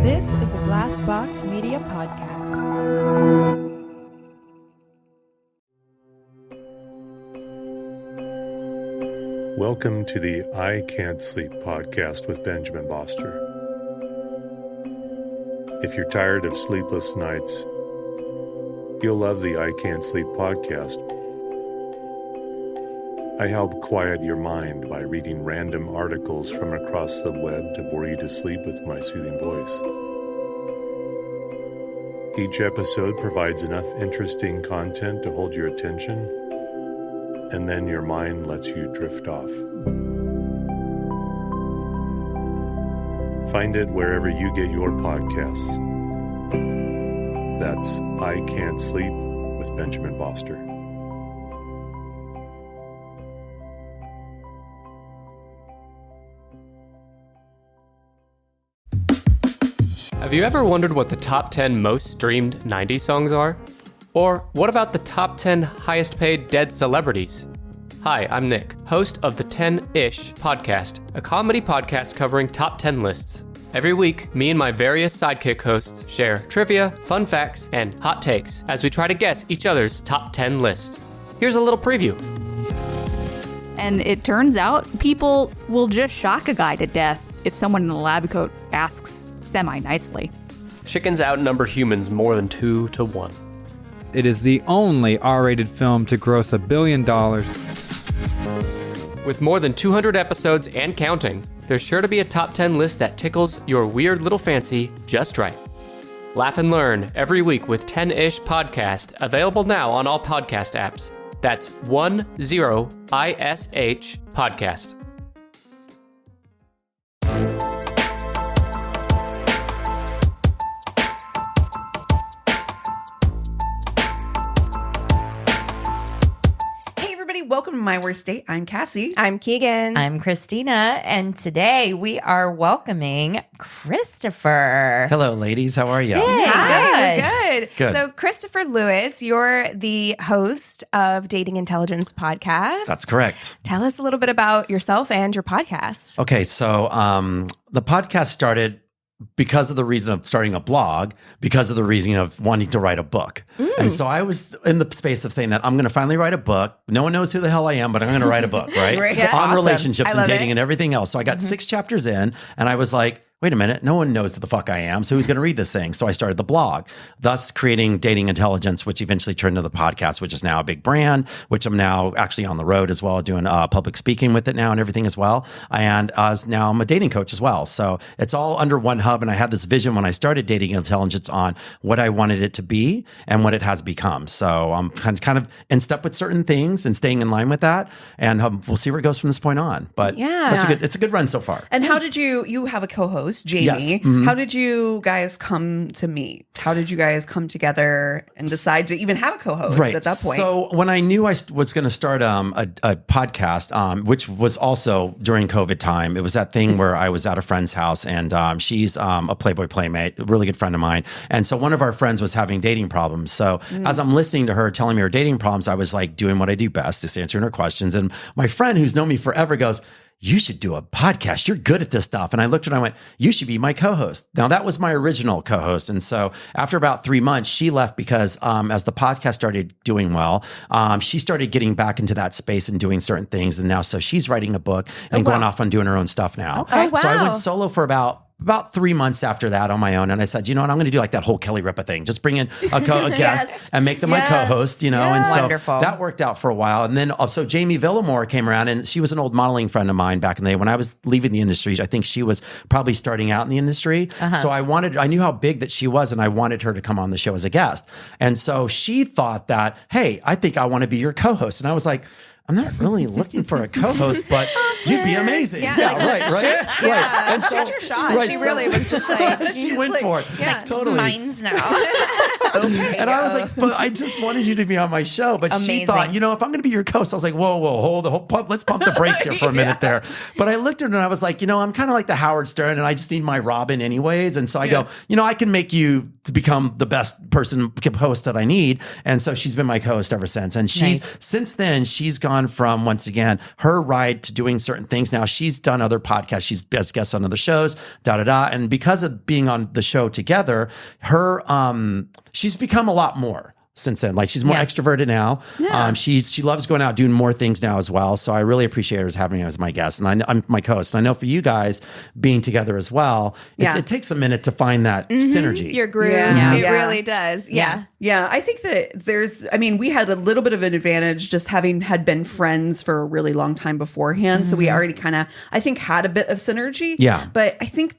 This is a Glass Box Media podcast. Welcome to the I Can't Sleep podcast with Benjamin Boster. If you're tired of sleepless nights, you'll love the I Can't Sleep podcast. I help quiet your mind by reading random articles from across the web to bore you to sleep with my soothing voice. Each episode provides enough interesting content to hold your attention, and then your mind lets you drift off. Find it wherever you get your podcasts. That's I Can't Sleep with Benjamin Boster. Have you ever wondered what the top 10 most streamed 90s songs are? Or what about the top 10 highest paid dead celebrities? Hi, I'm Nick, host of the 10-ish podcast, a comedy podcast covering top 10 lists. Every week, me and my various sidekick hosts share trivia, fun facts, and hot takes as we try to guess each other's top 10 list. Here's a little preview. And it turns out people will just shock a guy to death if someone in a lab coat asks semi-nicely. Chickens outnumber humans more than 2 to 1. It is the only R-rated film to gross $1 billion. With more than 200 episodes and counting, there's sure to be a top 10 list that tickles your weird little fancy just right. Laugh and learn every week with 10-ish podcast, available now on all podcast apps. That's 10-ish podcast. Welcome to My Worst Date. I'm Cassie. I'm Keegan. I'm Christina. And today we are welcoming Christopher. Hello, ladies. How are you? Hey, Hi. we're good. So, Christopher Lewis, you're the host of Dating Intelligence podcast. That's correct. Tell us a little bit about yourself and your podcast. Okay, so the podcast started because of the reason of starting a blog, because of the reason of wanting to write a book. And so I was in the space of saying that I'm going to finally write a book. No one knows who the hell I am, but I'm going to write a book, right? Yeah. On Awesome. relationships and dating it. and everything else. So I got 6 chapters in, and I was like, wait a minute, no one knows who the fuck I am, so who's going to read this thing? So I started the blog, thus creating Dating Intelligence, which eventually turned into the podcast, which is now a big brand, which I'm now actually on the road as well, doing public speaking with it now and everything as well. And now I'm a dating coach as well. So it's all under one hub, and I had this vision when I started Dating Intelligence on what I wanted it to be and what it has become. So I'm kind of in step with certain things and staying in line with that, and we'll see where it goes from this point on. But it's a good run so far. And how did you have a co-host, Jamie? Yes. Mm-hmm. How did you guys come to meet? How did you guys come together and decide to even have a co-host at that point? So when I knew I was going to start a podcast, which was also during COVID time, it was that thing where I was at a friend's house, and she's a Playboy playmate, a really good friend of mine. And so one of our friends was having dating problems. So as I'm listening to her telling me her dating problems, I was like doing what I do best, just answering her questions. And my friend, who's known me forever, goes, you should do a podcast. You're good at this stuff. And I looked at her and I went, you should be my co-host. Now that was my original co-host. And so after about 3 months, she left because, as the podcast started doing well, she started getting back into that space and doing certain things. And now, so she's writing a book and going off on doing her own stuff now. Okay. So I went solo for about 3 months after that on my own. And I said, you know what, I'm going to do like that whole Kelly Ripa thing. Just bring in a guest and make them my co-host, you know? And so Wonderful. that worked out for a while. And then also Jamie Villamore came around, and she was an old modeling friend of mine back in the day. When I was leaving the industry, I think she was probably starting out in the industry. So I knew how big that she was, and I wanted her to come on the show as a guest. And so she thought that, hey, I think I want to be your co-host. And I was like, I'm not really looking for a co-host, but you'd be amazing. Yeah, right. Yeah. And so, shoot your shot. She really was just like, she went for it. Yeah. Totally. Mine's now. And I was like, but I just wanted you to be on my show. But she thought, you know, if I'm going to be your co-host, I was like, whoa, let's pump the brakes here for a minute there. But I looked at her and I was like, you know, I'm kind of like the Howard Stern, and I just need my Robin anyways. And so I go, you know, I can make you to become the best host that I need. And so she's been my co-host ever since. And since then, she's gone gone from, once again, her ride to doing certain things. Now she's done other podcasts. She's best guest on other shows, and because of being on the show together, she's become a lot more since then. Like she's more extroverted now. Yeah. She loves going out doing more things now as well. So I really appreciate her as having me as my guest, and I'm my co-host. And I know for you guys being together as well, it takes a minute to find that synergy. Your groove, it really does. Yeah. I think that we had a little bit of an advantage just having had been friends for a really long time beforehand. So we already kind of, I think, had a bit of synergy. Yeah. But I think,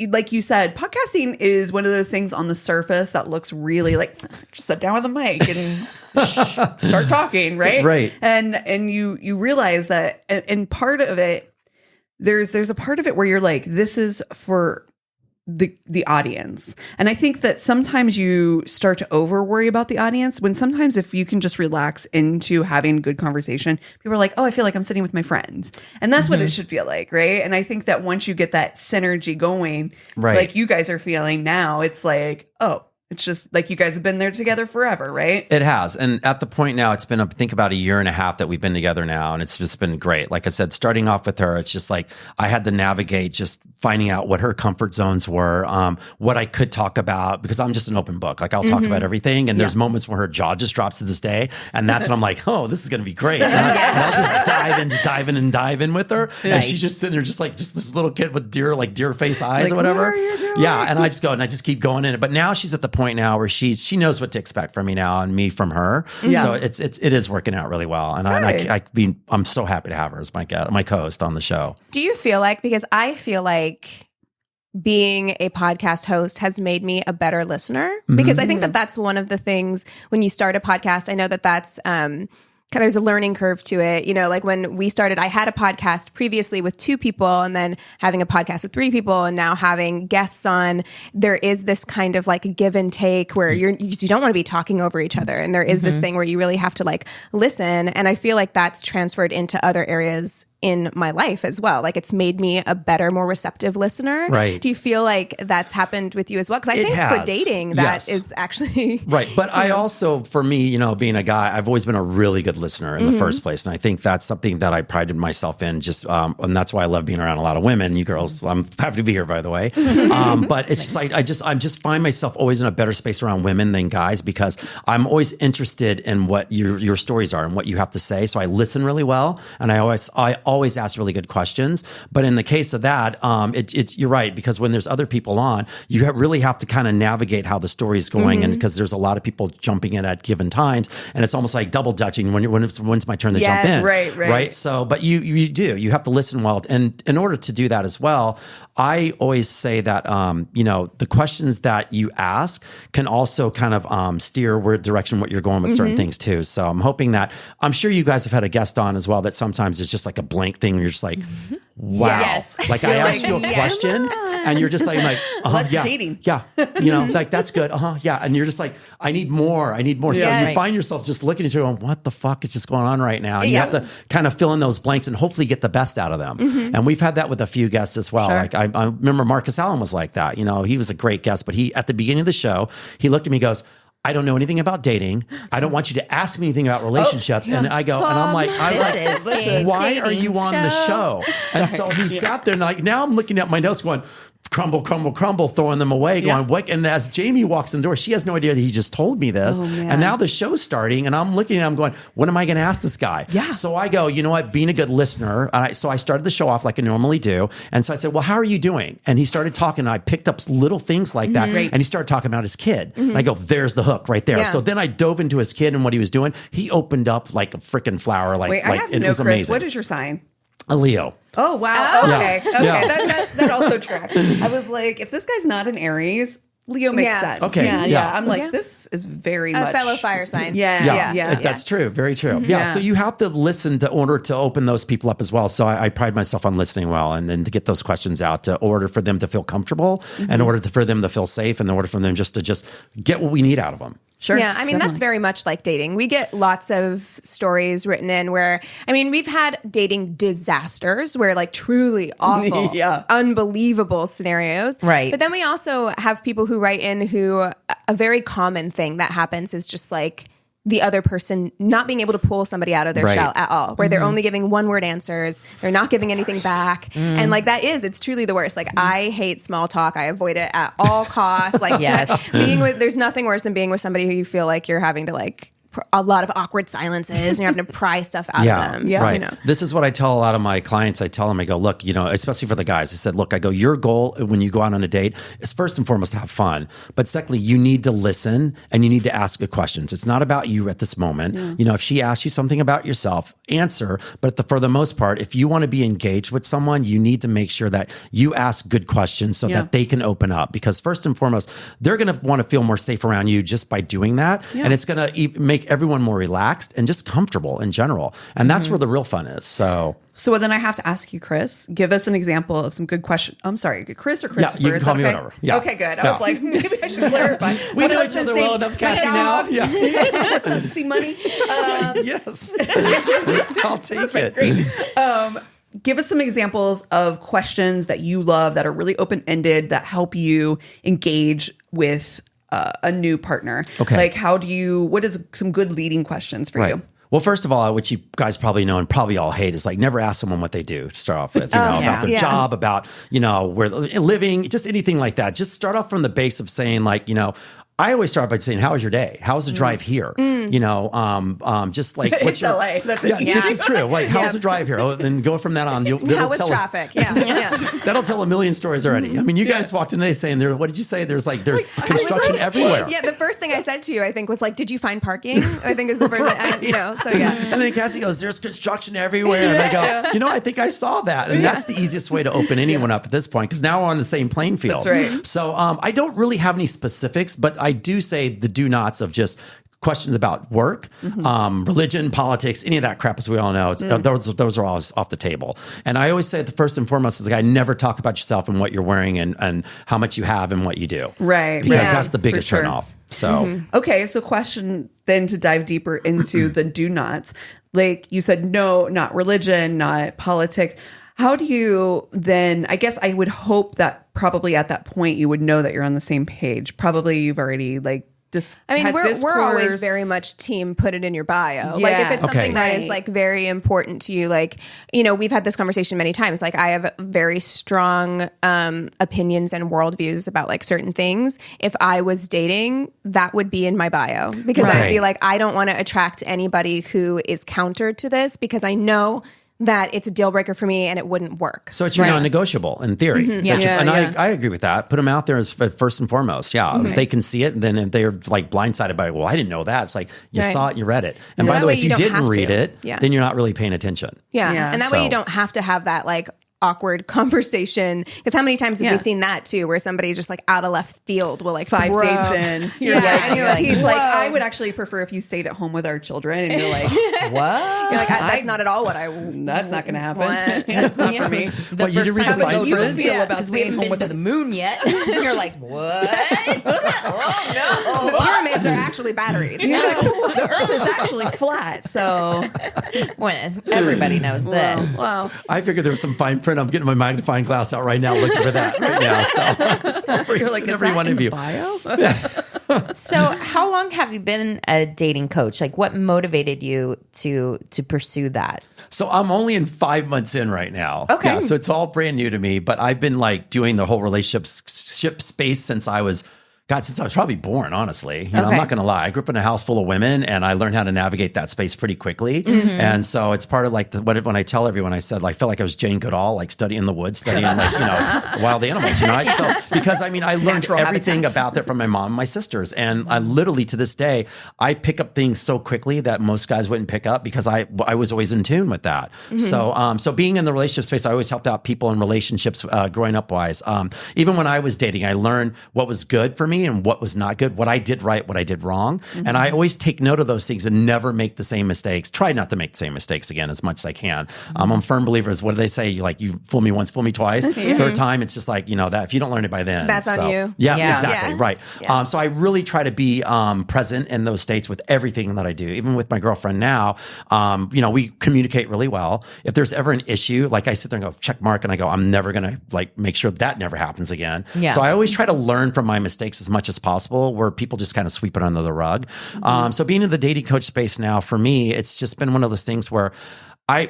like you said, podcasting is one of those things on the surface that looks really like just sit down with a mic and start talking, right? Right. And you realize that, and part of it, there's a part of it where you're like, this is for the audience. And I think that sometimes you start to over worry about the audience, when sometimes if you can just relax into having good conversation, people are like, oh, I feel like I'm sitting with my friends. And that's what it should feel like, right? And I think that once you get that synergy going, like you guys are feeling now, it's like, oh, it's just like you guys have been there together forever, right? It has. And at the point now, it's been, I think, about a year and a half that we've been together now. And it's just been great. Like I said, starting off with her, it's just like I had to navigate just finding out what her comfort zones were, what I could talk about, because I'm just an open book. Like I'll talk about everything. And there's moments where her jaw just drops to this day. And that's when I'm like, oh, this is going to be great. And I'll just dive in with her. And she's just sitting there just this little kid with deer face eyes or whatever. What are you doing? Yeah. And I just go and I just keep going in it. But now she's at the point now where she knows what to expect from me now and me from her. Yeah. So it is working out really well. And I'm so happy to have her as my co-host on the show. Do you feel like, because I feel like being a podcast host has made me a better listener, because I think that that's one of the things when you start a podcast. I know that that's there's a learning curve to it. You know, like when we started, I had a podcast previously with 2 people, and then having a podcast with 3 people, and now having guests on. There is this kind of like a give and take where you don't want to be talking over each other. And there is this thing where you really have to like listen. And I feel like that's transferred into other areas in my life as well. Like it's made me a better, more receptive listener. Right. Do you feel like that's happened with you as well? Because I think for dating, that is actually right. But I also, for me, being a guy, I've always been a really good listener in the first place, and I think that's something that I prided myself in. Just and that's why I love being around a lot of women. You girls, I'm happy to be here, by the way. But it's just like I just find myself always in a better space around women than guys, because I'm always interested in what your stories are and what you have to say. So I listen really well, and I always ask really good questions. But in the case of that, you're right, because when there's other people on, you really have to kind of navigate how the story is going, and because there's a lot of people jumping in at given times, and it's almost like double dutching when it's my turn to jump in. Right. So, but you have to listen well, and in order to do that as well, I always say that the questions that you ask can also kind of steer where direction what you're going with certain things too. So I'm hoping that, I'm sure you guys have had a guest on as well, that sometimes it's just like a blank thing where you're just like, wow. Yes. Like I asked you a question and you're just like dating. Yeah. Like that's good. Yeah. And you're just like, I need more. So you find yourself just looking at you going, what the fuck is just going on right now? And you have to kind of fill in those blanks and hopefully get the best out of them. And we've had that with a few guests as well. Sure. Like I remember Marcus Allen was like that. He was a great guest, but he, at the beginning of the show, he looked at me and goes, I don't know anything about dating. I don't want you to ask me anything about relationships. And I go, and I'm like, why are you on the show? And so he sat there and like, now I'm looking at my notes going, crumble, crumble, crumble, throwing them away, going, what? And as Jamie walks in the door, she has no idea that he just told me this. And now the show's starting, and I'm looking at him going, what am I going to ask this guy? Yeah. So I go, you know what, being a good listener. So I started the show off like I normally do. And so I said, well, how are you doing? And he started talking, and I picked up little things like that. And he started talking about his kid. And I go, there's the hook right there. Yeah. So then I dove into his kid and what he was doing. He opened up like a freaking flower. Wait, I have it was amazing. What is your sign? A Leo. Oh, wow. Okay. Yeah. Okay. Yeah. That also tracks. I was like, if this guy's not an Aries, Leo makes sense. Okay. Yeah. I'm like, this is very much a fellow fire sign. Yeah. That's true. Very true. Yeah. So you have to listen to order to open those people up as well. So I pride myself on listening well, and then to get those questions out, to order for them to feel comfortable, in order for them to feel safe, in order for them just to get what we need out of them. Sure. Yeah, I mean, that's very much like dating. We get lots of stories written in where, I mean, we've had dating disasters where like truly awful, unbelievable scenarios. Right. But then we also have people who write in who a very common thing that happens is just like the other person not being able to pull somebody out of their shell at all, where they're only giving one word answers. They're not giving anything back. And like, it's truly the worst. Like, I hate small talk. I avoid it at all costs. Like, there's nothing worse than being with somebody who you feel like you're having to like, a lot of awkward silences and you're having to pry stuff out of them. Yeah, right. You know? This is what I tell a lot of my clients. I tell them, I go, look, especially for the guys, I said, look, I go, your goal when you go out on a date is first and foremost to have fun. But secondly, you need to listen and you need to ask good questions. It's not about you at this moment. If she asks you something about yourself, answer. But for the most part, if you want to be engaged with someone, you need to make sure that you ask good questions so that they can open up. Because first and foremost, they're going to want to feel more safe around you just by doing that. And it's going to make everyone more relaxed and just comfortable in general. And that's where the real fun is. So then I have to ask you, Chris, give us an example of some good questions. I'm sorry, Chris or Christopher? Yeah, you can call me whatever. Yeah. Okay, good. I was like, maybe I should clarify. We know each other well enough, Cassie, now. Yeah. See money? Yes. I'll take it. Great. Give us some examples of questions that you love that are really open-ended that help you engage with a new partner. Okay. Like, what is some good leading questions for you? Well, first of all, which you guys probably know and probably all hate is like never ask someone what they do to start off with, about their job, about, where they're living, just anything like that. Just start off from the base of saying like, I always start by saying, how was your day? How was the drive here? Just like, what's your... LA. That's this is true. Like, how was the drive here? And go from that on. How was traffic? That'll tell a million stories already. I mean, you guys walked in today saying what did you say? There's construction everywhere. Yeah. The first thing I said to you, I think, was like, did you find parking? I think is the first thing, so yeah. And then Cassie goes, there's construction everywhere. And I go, I think I saw that. And that's the easiest way to open anyone up at this point, because now we're on the same playing field. That's right. So I don't really have any specifics, but I do say the do nots of just questions about work, religion, politics, any of that crap, as we all know. Those are all off the table. And I always say the first and foremost is like, I never talk about yourself and what you're wearing and how much you have and what you do. Right. Because that's the biggest turn off. So okay, so question then to dive deeper into the do nots. Like you said, no, not religion, not politics. How do you then, I guess I would hope that probably at that point you would know that you're on the same page. Probably you've already we're always very much team put it in your bio. Like if it's something that is like very important to you, like, we've had this conversation many times. Like I have very strong opinions and worldviews about like certain things. If I was dating, that would be in my bio because I'd be like, I don't want to attract anybody who is counter to this because I know that it's a deal breaker for me and it wouldn't work. So it's your non-negotiable in theory. I agree with that. Put them out there as first and foremost. Yeah. If they can see it, then if they're like blindsided by, well, I didn't know that. It's like you saw it and you read it. And by the way, if you didn't read it, then you're not really paying attention. Yeah. And that way you don't have to have that like awkward conversation, because how many times have we seen that too, where somebody's just like out of left field will like 5 dates in, and you're like, he's like, I would actually prefer if you stayed at home with our children, and you're like, what? You're like, that's not at all what I. That's not going to happen. That's not for me. The first time how would you feel about because we haven't been to the moon yet. You're like, what? Oh no! The pyramids are actually batteries. The Earth is actually flat. So when everybody knows this. Wow. I figured there was some fine print. I'm getting my magnifying glass out right now, looking for that right now. So you're like, is that in the bio? So how long have you been a dating coach? Like what motivated you to pursue that? So I'm only in 5 months in right now. Okay. Yeah, so it's all brand new to me, but I've been like doing the whole relationship space since I was probably born, honestly. I'm not going to lie. I grew up in a house full of women and I learned how to navigate that space pretty quickly. And so it's part of like when I tell everyone, I said, like, I felt like I was Jane Goodall, like studying in the woods, studying like, wild animals, So because I learned everything about that from my mom and my sisters. And I literally to this day, I pick up things so quickly that most guys wouldn't pick up because I was always in tune with that. So being in the relationship space, I always helped out people in relationships growing up wise. Even when I was dating, I learned what was good for me and what was not good, what I did right, what I did wrong. And I always take note of those things and never make the same mistakes. Try not to make the same mistakes again as much as I can. I'm a firm believer is what do they say? You fool me once, fool me twice. Third time, it's just like, that if you don't learn it by then. That's on you. Yeah, exactly. Yeah. Right. Yeah. So I really try to be present in those states with everything that I do. Even with my girlfriend now, we communicate really well. If there's ever an issue, like I sit there and go, check mark, and I go, I'm never going to like make sure that never happens again. Yeah. So I always try to learn from my mistakes as much as possible, where people just kind of sweep it under the rug. So being in the dating coach space now, for me, it's just been one of those things where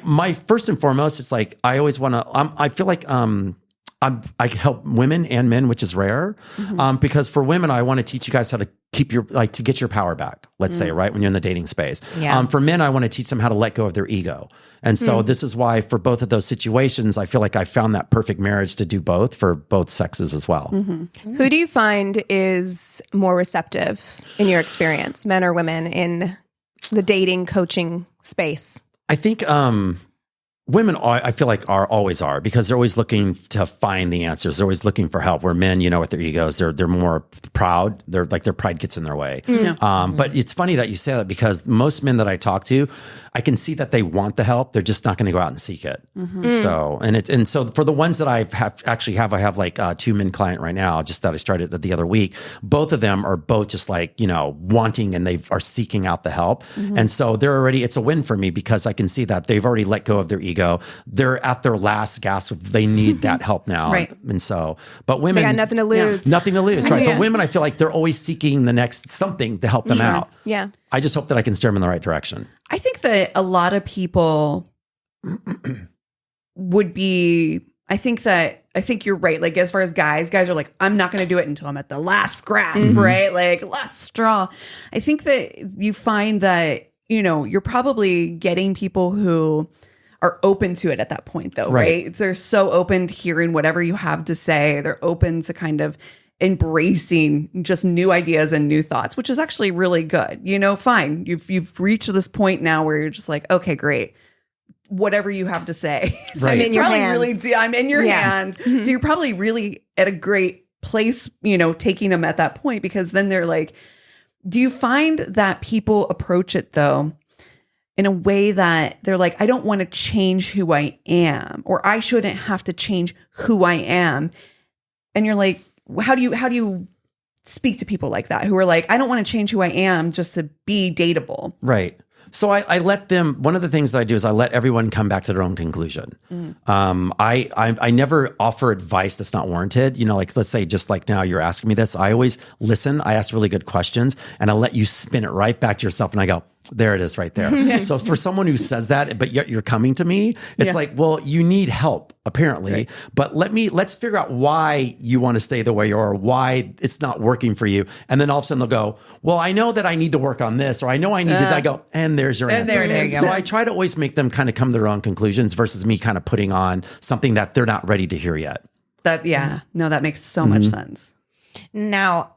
my first and foremost, it's like, I always want to, I feel like, I help women and men, which is rare, because for women, I want to teach you guys how to keep to get your power back, let's say, right? When you're in the dating space. Yeah. For men, I want to teach them how to let go of their ego. And so this is why for both of those situations, I feel like I found that perfect marriage to do both for both sexes as well. Who do you find is more receptive in your experience, men or women, in the dating coaching space? I think women, I feel like always are, because they're always looking to find the answers. They're always looking for help. Where men, with their egos, they're more proud. They're like, their pride gets in their way. But it's funny that you say that, because most men that I talk to, I can see that they want the help. They're just not going to go out and seek it. So, so for the ones that I have like 2 men client right now, just that I started the other week. Both of them are both just like, wanting, and they are seeking out the help. And so it's a win for me, because I can see that they've already let go of their ego. They're at their last gasp. They need that help now. Right. And so, but women, They got nothing to lose. nothing to lose. Right. Yeah. But women, I feel like they're always seeking the next something to help them out. Yeah. I just hope that I can steer them in the right direction. I think that a lot of people would be, I think you're right. Like, as far as guys are like, I'm not going to do it until I'm at the last grasp, right? Like, last straw. I think that you find that, you're probably getting people who are open to it at that point, though, right? They're so open to hearing whatever you have to say. They're open to kind of embracing just new ideas and new thoughts, which is actually really good. Fine. You've reached this point now where you're just like, okay, great. Whatever you have to say. So I'm in your hands. I'm in your hands. So you're probably really at a great place, taking them at that point, because then they're like, do you find that people approach it though in a way that they're like, I don't want to change who I am, or I shouldn't have to change who I am? And you're like, how do you speak to people like that, who are like, I don't want to change who I am just to be dateable? Right. So I let them, one of the things that I do is I let everyone come back to their own conclusion. I never offer advice that's not warranted. Like, let's say, just like now you're asking me this, I always listen. I ask really good questions, and I let you spin it right back to yourself. And I go, there it is right there. So for someone who says that, but yet you're coming to me, it's like, well, you need help apparently, but let's figure out why you want to stay the way you are, why it's not working for you. And then all of a sudden they'll go, well, I know that I need to work on this, or I know I need to, I go, and there's your answer. There it is. So I try to always make them kind of come to their own conclusions versus me kind of putting on something that they're not ready to hear yet. That makes so much sense. Now,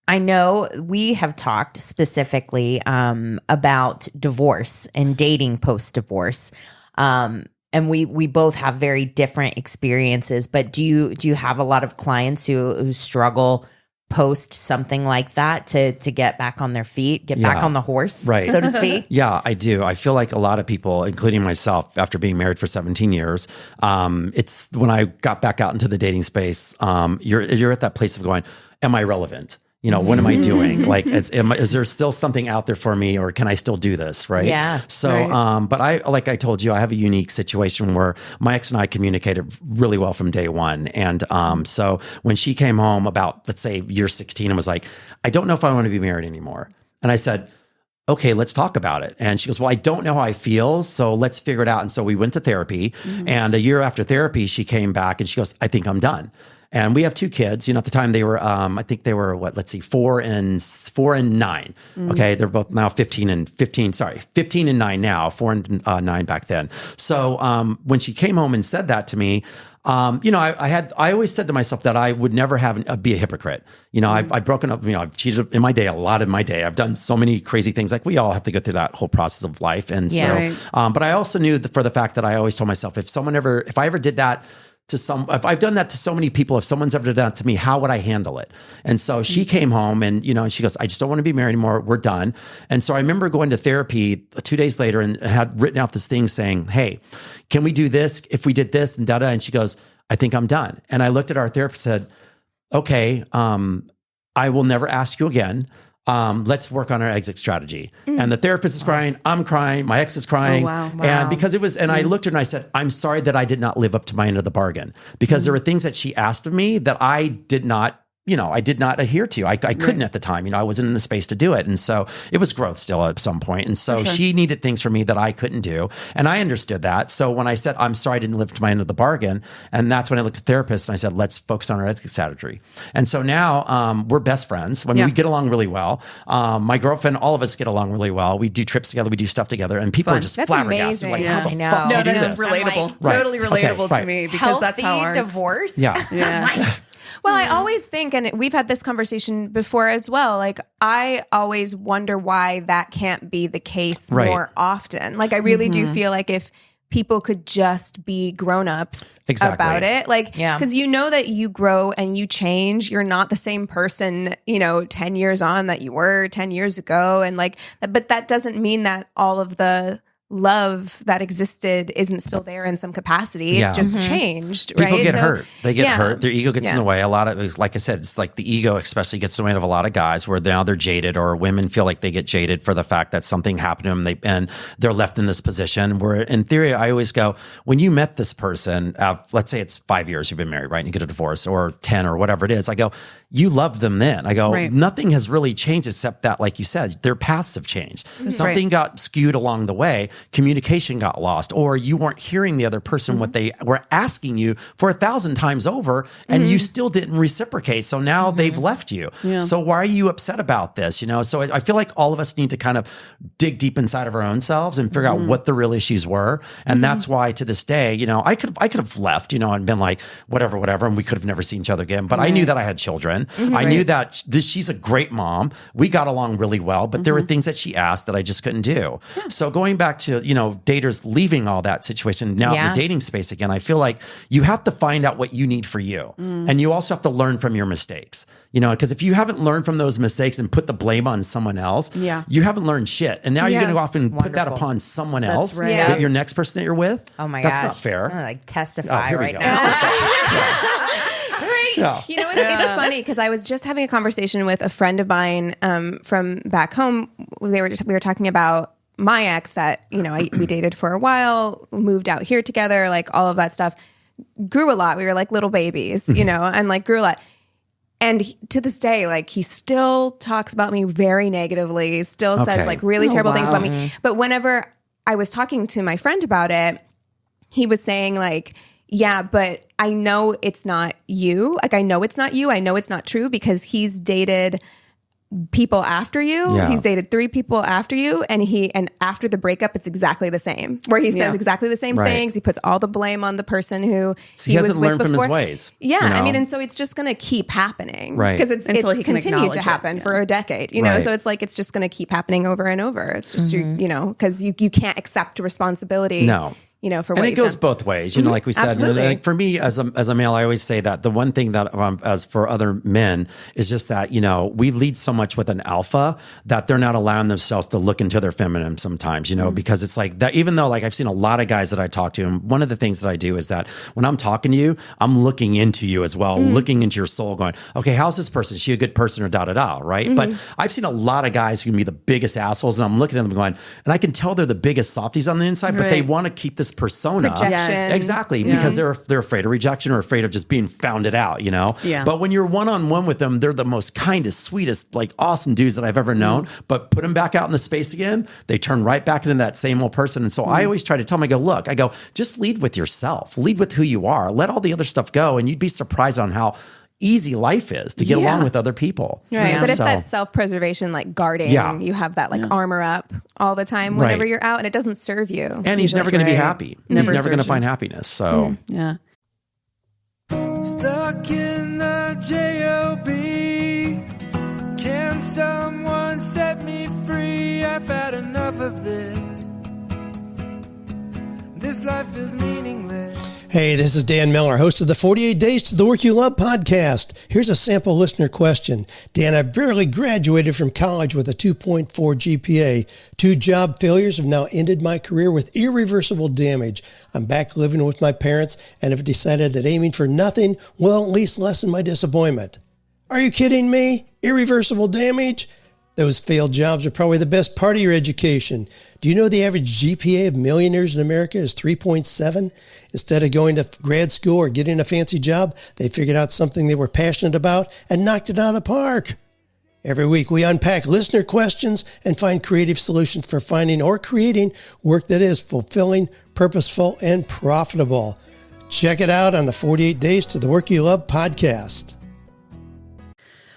I know we have talked specifically about divorce and dating post-divorce, and we both have very different experiences. But do you have a lot of clients who struggle post something like that to get back on their feet, get back on the horse, right, so to speak? Yeah, I do. I feel like a lot of people, including myself, after being married for 17 years, it's when I got back out into the dating space, you're at that place of going, am I relevant? What am I doing? Like, is there still something out there for me, or can I still do this? Right. Yeah. So, but like I told you, I have a unique situation where my ex and I communicated really well from day one. And, so when she came home about, let's say, year 16 and was like, I don't know if I want to be married anymore. And I said, okay, let's talk about it. And she goes, well, I don't know how I feel, so let's figure it out. And so we went to therapy, and a year after therapy, she came back and she goes, I think I'm done. And we have 2 kids. At the time they were, I think they were 4 and 9. Okay. They're both now 15 and 9 now, 4 and 9 back then. So, when she came home and said that to me, I always said to myself that I would never be a hypocrite. I've broken up, I've cheated in my day, a lot in my day. I've done so many crazy things. Like, we all have to go through that whole process of life. And but I also knew for the fact that I always told myself, if I ever did that if I've done that to so many people, if someone's ever done that to me, how would I handle it? And so she came home and, and she goes, I just don't want to be married anymore. We're done. And so I remember going to therapy 2 days later and had written out this thing saying, hey, can we do this? If we did this and da-da. And she goes, I think I'm done. And I looked at our therapist and said, okay, I will never ask you again. Let's work on our exit strategy. And the therapist is crying. I'm crying. My ex is crying. Oh, wow. And because it was, and I looked at her and I said, I'm sorry that I did not live up to my end of the bargain, because there were things that she asked of me that I did not I did not adhere to. I couldn't at the time. I wasn't in the space to do it. And so it was growth still at some point. And so she needed things from me that I couldn't do. And I understood that. So when I said, I'm sorry I didn't live to my end of the bargain, and that's when I looked at therapists and I said, let's focus on our exit strategy. And so now we're best friends. We get along really well. My girlfriend, all of us get along really well. We do trips together. We do stuff together. And people are just flabbergasted. Amazing. Like, how the I know. fuck do you do that's this? relatable. Like, Totally relatable to me because that's how Healthy ours. divorce. Yeah. Well, I always think, and we've had this conversation before as well, like I always wonder why that can't be the case more often. Like I really do feel like if people could just be grown-ups about it, like, because you know that you grow and you change. You're not the same person, 10 years on that you were 10 years ago. And like, but that doesn't mean that all of the love that existed isn't still there in some capacity. It's just changed, right? People get hurt. They get hurt. Their ego gets in the way. A lot of it is, like I said, it's like the ego especially gets in the way of a lot of guys where now they're jaded, or women feel like they get jaded for the fact that something happened to them and they're left in this position where in theory, I always go, when you met this person, let's say it's 5 years you've been married, right? And you get a divorce, or 10 or whatever it is. I go, you loved them then. I go, nothing has really changed except that, like you said, their paths have changed. Something got skewed along the way. Communication got lost, or you weren't hearing the other person what they were asking you for 1,000 times over, and you still didn't reciprocate. So now they've left you. So why are you upset about this? So I feel like all of us need to kind of dig deep inside of our own selves and figure out what the real issues were. And that's why to this day, I could have left, and been like, whatever, and we could have never seen each other again. But I knew that I had children. I knew that she's a great mom. We got along really well, but there were things that she asked that I just couldn't do. So going back to, daters leaving all that situation now in the dating space again, I feel like you have to find out what you need for you. And you also have to learn from your mistakes, because if you haven't learned from those mistakes and put the blame on someone else, you haven't learned shit. And now you're going to go off and put that upon someone else, your next person that you're with. Oh my gosh. gosh. That's not fair. I'm gonna testify right go. now. It's funny because I was just having a conversation with a friend of mine from back home. We were talking about my ex that we dated for a while, moved out here together, like all of that stuff. Grew a lot. We were like little babies, and like grew a lot. And to this day, like he still talks about me very negatively. Still says like really terrible things about me. But whenever I was talking to my friend about it, he was saying like, yeah, but I know it's not you. Like, I know it's not you. I know it's not true because he's dated people after you. Yeah. He's dated 3 people after you. And after the breakup, it's exactly the same, where he says exactly the same things. He puts all the blame on the person who he hasn't learned from his ways. Yeah. I mean, and so it's just going to keep happening. Right. Because it's continued to happen for a decade, you know? Right. So it's like, it's just going to keep happening over and over. It's just, because you can't accept responsibility. No. For what and it goes both ways, like we said. Absolutely. Like for me as a male, I always say that the one thing that as for other men is just that, we lead so much with an alpha that they're not allowing themselves to look into their feminine sometimes, because it's like that, even though like I've seen a lot of guys that I talk to, and one of the things that I do is that when I'm talking to you, I'm looking into you as well, looking into your soul going, okay, how's this person? Is she a good person or da-da-da, right? But I've seen a lot of guys who can be the biggest assholes, and I'm looking at them going, and I can tell they're the biggest softies on the inside, but they want to keep this persona. Projection. Exactly. Because they're afraid of rejection or afraid of just being founded out, Yeah. But when you're one-on-one with them, they're the most kindest, sweetest, like awesome dudes that I've ever known. But put them back out in the space again, they turn right back into that same old person. And so I always try to tell them, I go, just lead with yourself. Lead with who you are. Let all the other stuff go. And you'd be surprised on how easy life is to get along with other people. Right. But it's that self-preservation, like guarding. You have that like armor up all the time whenever you're out, and it doesn't serve you. And he's never going to be happy. He's never going to find happiness. So yeah. Stuck in the J.O.B. Can someone set me free? I've had enough of this. This life is meaningless. Hey, this is Dan Miller, host of the 48 Days to the Work You Love podcast. Here's a sample listener question. Dan, I barely graduated from college with a 2.4 GPA. 2 job failures have now ended my career with irreversible damage. I'm back living with my parents and have decided that aiming for nothing will at least lessen my disappointment. Are you kidding me? Irreversible damage? Those failed jobs are probably the best part of your education. Do you know the average GPA of millionaires in America is 3.7? Instead of going to grad school or getting a fancy job, they figured out something they were passionate about and knocked it out of the park. Every week, we unpack listener questions and find creative solutions for finding or creating work that is fulfilling, purposeful, and profitable. Check it out on the 48 Days to the Work You Love podcast.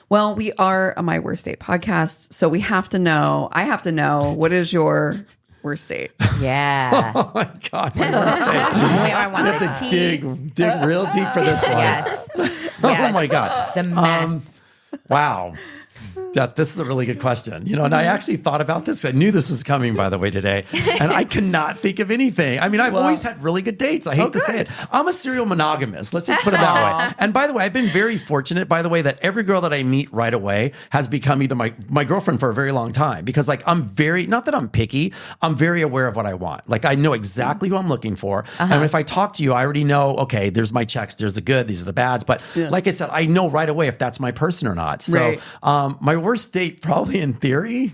Well, we are a My Worst Date podcast, so I have to know, what is your worst date? Yeah. Oh my God, my worst date. I want I have to dig real deep for this one. Yes. Oh my God. The mess. Wow. This is a really good question. And I actually thought about this. I knew this was coming, by the way, today. And I could not think of anything. I mean, I've always had really good dates. I hate to say it. I'm a serial monogamist. Let's just put it that way. And by the way, I've been very fortunate, by the way, that every girl that I meet right away has become either my girlfriend for a very long time. Because I'm very, not that I'm picky, I'm very aware of what I want. Like I know exactly who I'm looking for. And if I talk to you, I already know, okay, there's my checks, there's the good, these are the bads. But like I said, I know right away if that's my person or not. So my worst date, probably in theory,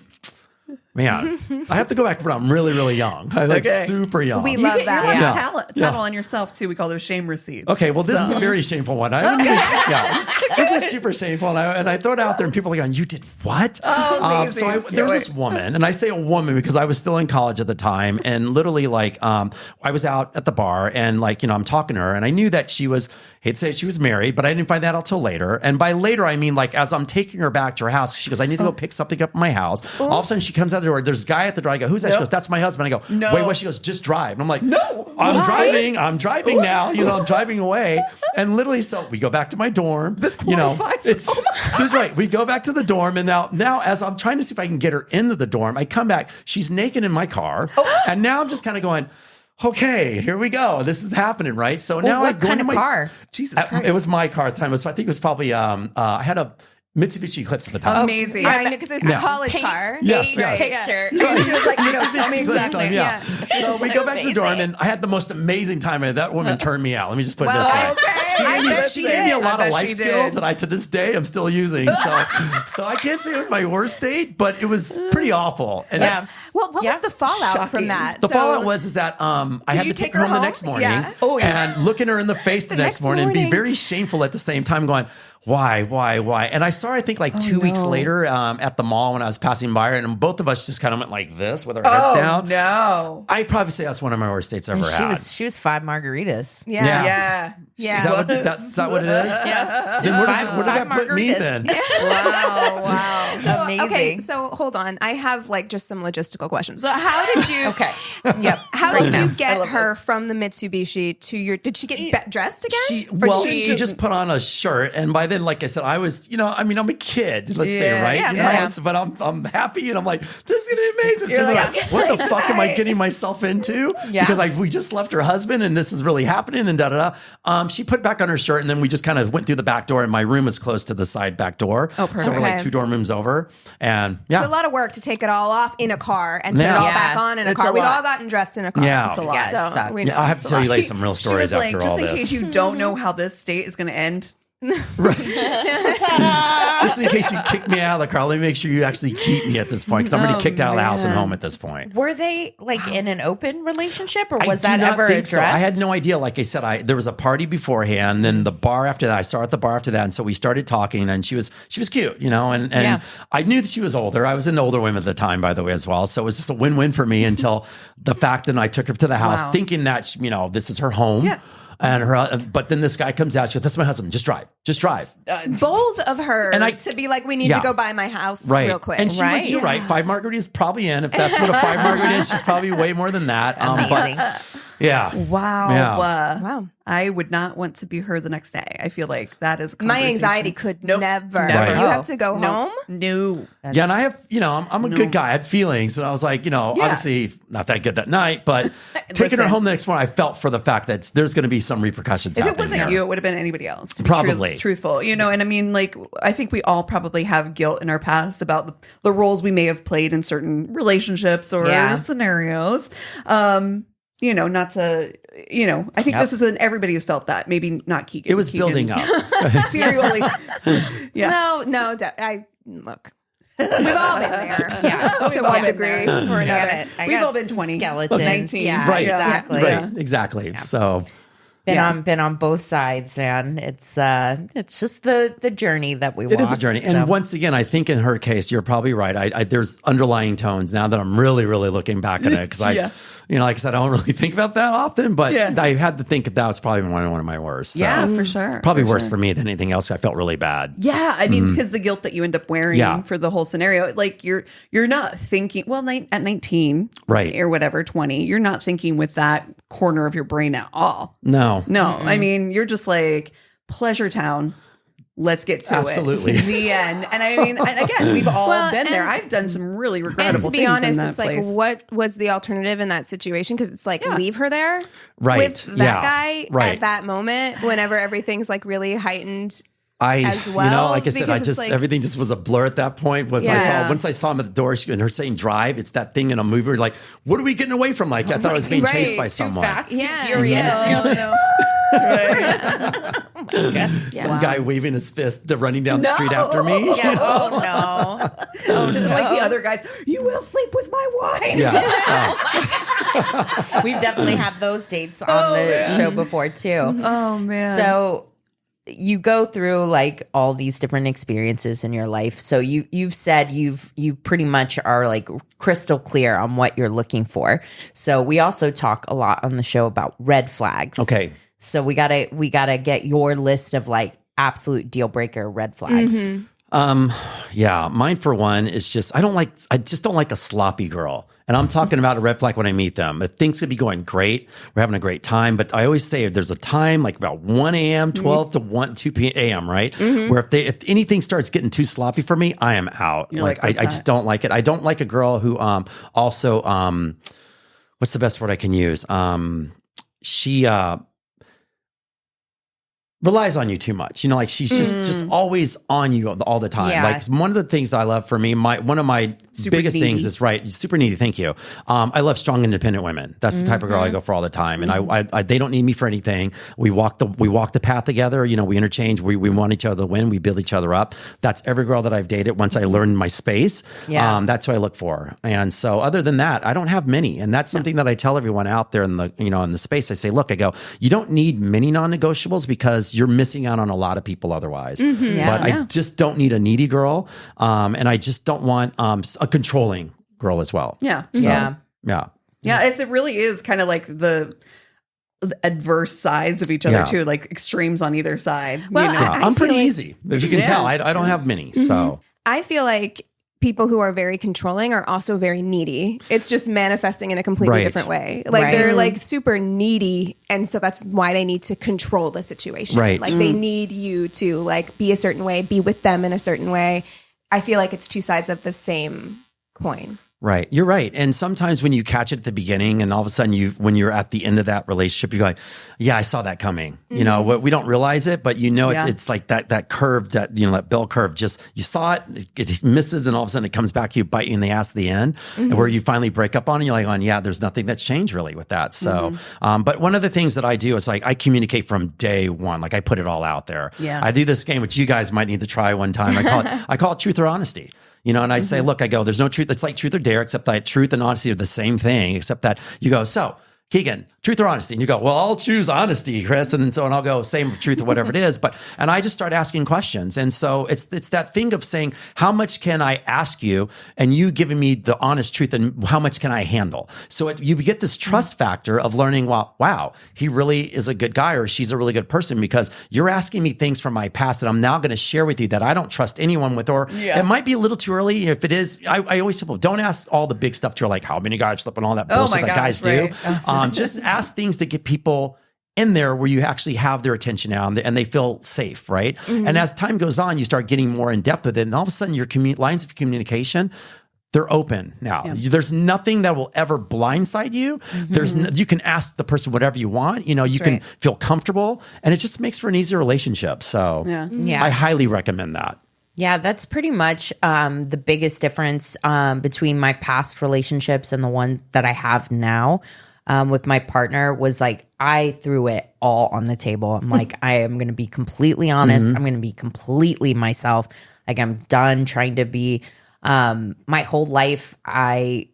man, I have to go back when I'm really, really young. I'm super young. We love that. You have tattle on yourself too. We call those shame receipts. Okay, well, this is a very shameful one. This is super shameful, and I throw it out there, and people are going, "You did what?" So there's this woman, and I say a woman because I was still in college at the time, and literally, I was out at the bar, and I'm talking to her, and I knew that she was. Hate to say she was married, but I didn't find that out till later. And by later, I mean as I'm taking her back to her house, she goes, "I need to go pick something up in my house." All of a sudden, she comes out the door. There's a guy at the door. I go, "Who's that?" She goes, "That's my husband." I go, "No." "Wait, what?" She goes, "Just drive." And I'm like, "No, I'm driving now. I'm driving away." And literally, so we go back to my dorm. This qualifies. This is right. We go back to the dorm, and now as I'm trying to see if I can get her into the dorm, I come back. She's naked in my car, and now I'm just kind of going, okay, here we go. This is happening, right? So now I go into my car. Jesus Christ. It was my car at the time. So I think it was probably I had a Mitsubishi Eclipse at the time. Amazing. Yeah, because it's a college car. Yes. Picture. She was like, tell me exactly. Yeah. So we go back to the dorm, and I had the most amazing time. And that woman turned me out. Let me just put it this way. Okay. She gave me a lot of life skills that I, to this day, I'm still using. So I can't say it was my worst date, but it was pretty awful. And What was the fallout from that? The fallout was that I had to take her home the next morning and look at her in the face the next morning and be very shameful at the same time, going, why? And I saw her, I think, 2 weeks later at the mall when I was passing by her, and both of us just kind of went like this with our heads down. No. I'd probably say that's one of my worst dates I've ever had. She was 5 margaritas. Yeah. Is that what it is? Yeah. Then where does that put me then? Wow. So, amazing. okay, so hold on. I have just some logistical questions. So how did you? Okay. Yep. How did you get her from the Mitsubishi to your? Did she get dressed again? She just put on a shirt, and by then, like I said, I was, I'm a kid, let's say, right? Yeah, but I'm happy, and I'm like, this is gonna be amazing. So what the fuck am I getting myself into? Yeah. Because we just left her husband, and this is really happening, and da da da. She put back on her shirt, and then we just kind of went through the back door, and my room is close to the side back door. Oh, perfect. So we're 2 dorm rooms over, and It's a lot of work to take it all off in a car and put it all back on in a car. We've all gotten dressed in a car. Yeah. It's a lot. Yeah, it sucks. I have to tell you some real stories after all just this. in case you don't know how this state is going to end. Just in case you kick me out of the car, let me make sure you actually keep me at this point, because I'm already kicked out of the house and home at this point. Were they in an open relationship, or was I that do not ever think addressed? so. I had no idea. Like I said, there was a party beforehand, then the bar after that. I saw her at the bar after that, and so we started talking, and she was cute, and I knew that she was older. I was an older woman at the time, by the way, as well. So it was just a win-win for me until the fact that I took her to the house, thinking that this is her home. Yeah. And but then this guy comes out. She goes, "That's my husband. Just drive. Bold of her to be like, we need to go by my house real quick. And she was, you're right. 5 margaritas probably in. If that's what a 5 margarita is, she's probably way more than that. Amazing. Wow. I would not want to be her the next day. I feel like that is a my anxiety could never. Right. You have to go home? No. And I have, I'm a good guy. I had feelings. And I was like, obviously not that good that night, but taking her home the next morning, I felt for the fact that there's going to be some repercussions if happening. It wasn't you, it would have been anybody else. To be probably. Truthful. And I mean, I think we all probably have guilt in our past about the roles we may have played in certain relationships or scenarios. Not to, I think this is everybody has felt that. Maybe not Keegan. It was building up. Serially. No, I look. We've all been there. Yeah. To one degree or another. We've all been 20, skeletons. 19. Yeah, Right. exactly. Right. Exactly. So Been on both sides, man. It's just the journey that we walk. it is a journey. And once again, I think in her case, you're probably right. I there's underlying tones now that I'm really, really looking back at it. Cause like I said, I don't really think about that often, but I had to think that was probably one of my worst. So. Yeah, for sure. Probably worse for me than anything else. I felt really bad. Yeah, I mean, because the guilt that you end up wearing for the whole scenario, like you're not thinking. Well, at 19, right, or whatever, 20, you're not thinking with that corner of your brain at all. No. I mean, you're just like Pleasure Town. Let's get to Absolutely. it. The end. And I mean, and again, we've all been there. I've done some really regrettable things. And to be honest, in that it's place. like, what was the alternative in that situation? Because it's like, leave her there right. with that guy at that moment, whenever everything's like really heightened. As well, like I said, everything just was a blur at that point. Once I saw him at the door and her saying drive, it's that thing in a movie where like, what are we getting away from? Like, I thought I was being chased by someone. Too fast, too furious. No. Oh my God. Some guy waving his fist, running down the street after me. Yeah. Oh no. Like the other guys, you will sleep with my wife. Yeah. We've definitely had those dates on the show before too. Oh man. So you go through like all these different experiences in your life. So you've said you pretty much are like crystal clear on what you're looking for. So we also talk a lot on the show about red flags. Okay. So we gotta get your list of like absolute deal breaker red flags. Mm-hmm. Mine for one is just I just don't like a sloppy girl. And I'm talking about a red flag when I meet them. If things could be going great, we're having a great time. But I always say there's a time like about 1 a.m., 12 to 2 p.m., right? Where if anything starts getting too sloppy for me, I am out. I just don't like it. I don't like a girl who also what's the best word I can use? She relies on you too much. Like she's just always on you all the time. Yeah. Like one of the things that I love for me, one of my biggest things is super needy. Thank you. I love strong, independent women. That's the type of girl I go for all the time. And I they don't need me for anything. We walk the path together. We interchange. We want each other to win. We build each other up. That's every girl that I've dated. Once I learned my space, that's what I look for. And so other than that, I don't have many. And that's something that I tell everyone out there in the, in the space. I say, look, you don't need many non-negotiables because you're missing out on a lot of people otherwise. I just don't need a needy girl. And I just don't want a controlling girl as well. Yeah. So, It really is kind of like the adverse sides of each other too, like extremes on either side. Well, I'm pretty easy. If you can tell, I don't have many. So I feel like people who are very controlling are also very needy. It's just manifesting in a completely different way. Like they're like super needy, and so that's why they need to control the situation. Right. Like they need you to like be a certain way, be with them in a certain way. I feel like it's two sides of the same coin. Right. You're right. And sometimes when you catch it at the beginning and all of a sudden when you're at the end of that relationship, you're like, yeah, I saw that coming. We don't realize it, but it's like that curve, that bell curve, just you saw it misses, and all of a sudden it comes back, you bite you in the ass at the end, and where you finally break up on it, you're like, there's nothing that's changed really with that. So, but one of the things that I do is like, I communicate from day one. Like I put it all out there. Yeah. I do this game, which you guys might need to try one time. I call it truth or honesty. And I say, look, there's no truth. It's like truth or dare, except that truth and honesty are the same thing, except that you go, so Keegan, truth or honesty? And you go, well, I'll choose honesty, Chris. And I'll go, same truth or whatever it is. And I just start asking questions. And so it's that thing of saying, how much can I ask you? And you giving me the honest truth, and how much can I handle? So you get this trust factor of learning, wow, he really is a good guy, or she's a really good person, because you're asking me things from my past that I'm now going to share with you that I don't trust anyone with, or it might be a little too early. If it is, I always tell people, don't ask all the big stuff to her, like how many guys slip and all that bullshit that guys do. Just ask things to get people in there where you actually have their attention now and they feel safe, right? And as time goes on, you start getting more in depth with it, and all of a sudden your lines of communication, they're open now. There's nothing that will ever blindside you. You can ask the person whatever you want. You can feel comfortable, and it just makes for an easier relationship. So I highly recommend that. Yeah, that's pretty much the biggest difference between my past relationships and the one that I have now. With my partner, was like, I threw it all on the table. I'm like, I am going to be completely honest. I'm going to be completely myself. Like, I'm done trying to be My whole life, I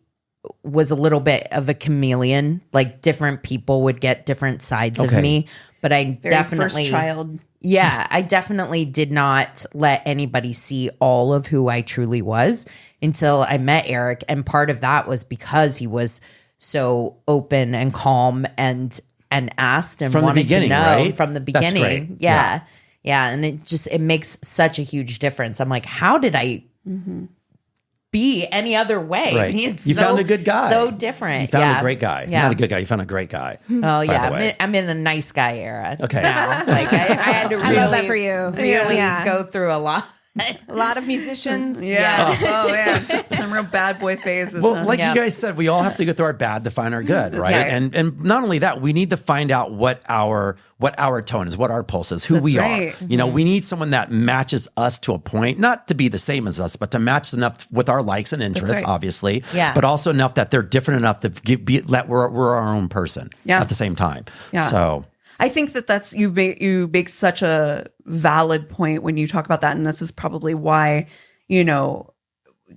was a little bit of a chameleon. Like different people would get different sides of me, but I Very definitely first child. Yeah, I definitely did not let anybody see all of who I truly was until I met Eric. And part of that was because he was so open and calm and asked and From the wanted beginning, to know right? from the That's beginning. great. Yeah. And it makes such a huge difference. I'm like, how did I be any other way? Right. You found a good guy. So different. You found a great guy. Yeah. Not a good guy. You found a great guy. Oh yeah, the way. I'm in a nice guy era. Okay. Now. Like I had to really, I love that for you. really Yeah. go through a lot. A lot of musicians. Yeah. Oh, yeah. Some real bad boy phases. Well, huh? like Yeah. you guys said, we all have to go through our bad to find our good, right? right. And not only that, we need to find out what our tone is, what our pulse is, who we right. are. You know, we need someone that matches us to a point, not to be the same as us, but to match enough with our likes and interests, right. obviously. Yeah. But also enough that they're different enough to let we're our own person at the same time. Yeah. So I think that's you make such a valid point when you talk about that, and this is probably why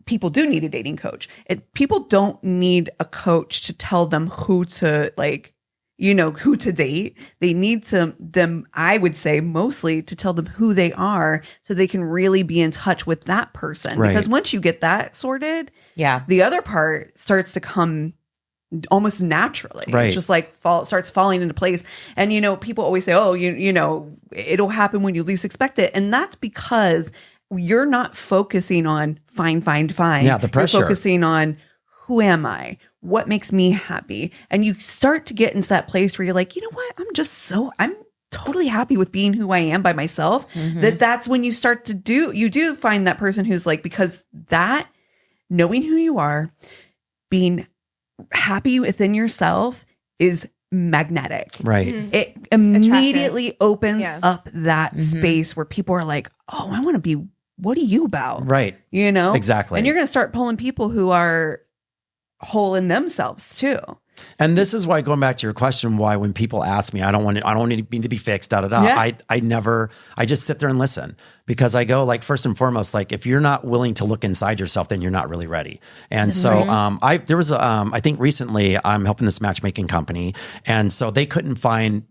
people do need a dating coach. People don't need a coach to tell them who to who to date. They need them. I would say mostly to tell them who they are, so they can really be in touch with that person. Right. Because once you get that sorted, the other part starts to come almost naturally. Right. It's just like starts falling into place. And, people always say, oh, it'll happen when you least expect it. And that's because you're not focusing on find. Yeah, the pressure. You're focusing on who am I? What makes me happy? And you start to get into that place where you're like, you know what? I'm totally happy with being who I am by myself. That's when you start to you do find that person who's like, because that knowing who you are, being happy within yourself is magnetic. right. It immediately opens up that space where people are like, oh, I want to be, what are you about? Right. Exactly. And you're going to start pulling people who are whole in themselves too. And this is why, going back to your question, why when people ask me, I don't need to be fixed, Yeah. I just sit there and listen, because I go, like, first and foremost, like, if you're not willing to look inside yourself, then you're not really ready. And I think recently I'm helping this matchmaking company, and so they couldn't find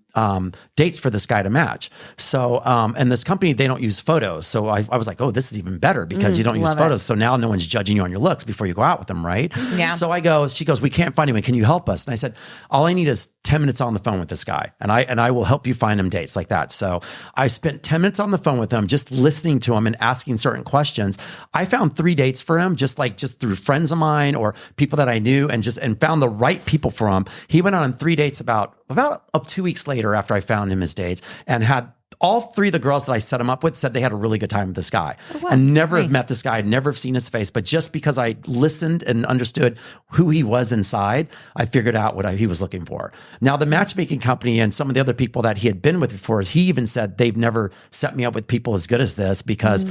dates for this guy to match. So, and this company, they don't use photos. So I was like, oh, this is even better, because you don't use photos. So now no one's judging you on your looks before you go out with them, right? Yeah. So she goes, we can't find anyone. Can you help us? And I said, all I need is 10 minutes on the phone with this guy, and I will help you find him dates like that. So I spent 10 minutes on the phone with him, just listening to him and asking certain questions. I found 3 dates for him, just through friends of mine or people that I knew, and found the right people for him. He went on 3 dates about 2 weeks later after I found him his dates, and had all 3 of the girls that I set him up with said they had a really good time with this guy. Oh, wow. And never Nice. have met this guy, never have seen his face, but just because I listened and understood who he was inside, I figured out what he was looking for. Now, the matchmaking company and some of the other people that he had been with before, he even said they've never set me up with people as good as this, because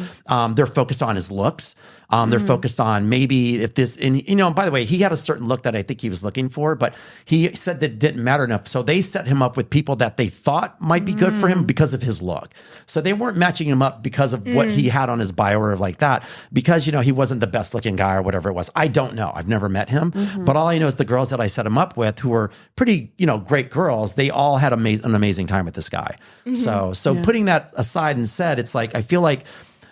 they're focused on his looks. They're focused on maybe if this, and by the way, he had a certain look that I think he was looking for, but he said that it didn't matter enough. So they set him up with people that they thought might be good for him because of his look. So they weren't matching him up because of what he had on his bio or like that, because, he wasn't the best looking guy or whatever it was. I don't know. I've never met him, but all I know is the girls that I set him up with, who were pretty, great girls, they all had an amazing time with this guy. So putting that aside and said, it's like, I feel like